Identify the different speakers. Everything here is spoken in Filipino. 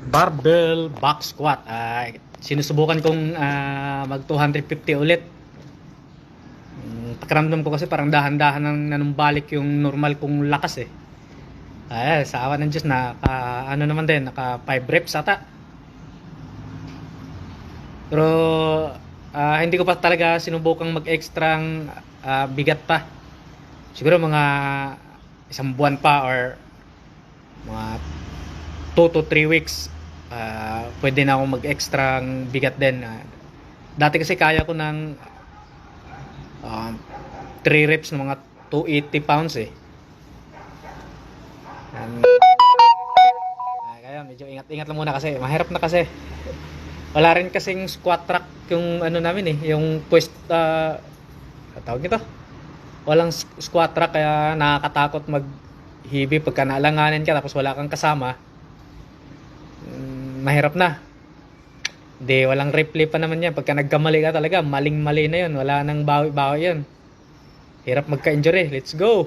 Speaker 1: Barbell box squat. Sinusubukan kong mag 250 ulit. Pakiramdam ko kasi parang dahan-dahan nang nanumbalik yung normal kong lakas eh. Sa awa ng Diyos ano naman din, naka 5 reps ata. Pero hindi ko pa talaga sinubukang mag-extrang bigat pa. Siguro mga isang buwan pa or mga 2 to 3 weeks pwede na akong mag-extra bigat din. Dati kasi kaya ko ng 3 reps ng mga 280 pounds eh. Kaya medyo ingat-ingat lang muna kasi mahirap na kasi. Wala rin kasing squat rack yung ano namin eh, yung tawag nito. Walang squat rack kaya nakakatakot mag-heavy pagka naalanganin ka tapos wala kang kasama. Mahirap na. Walang replay pa naman yan. Pagka nagkamali ka talaga, maling-mali na yun. Wala nang bawi-bawi yun. Hirap magka-injury. Let's go!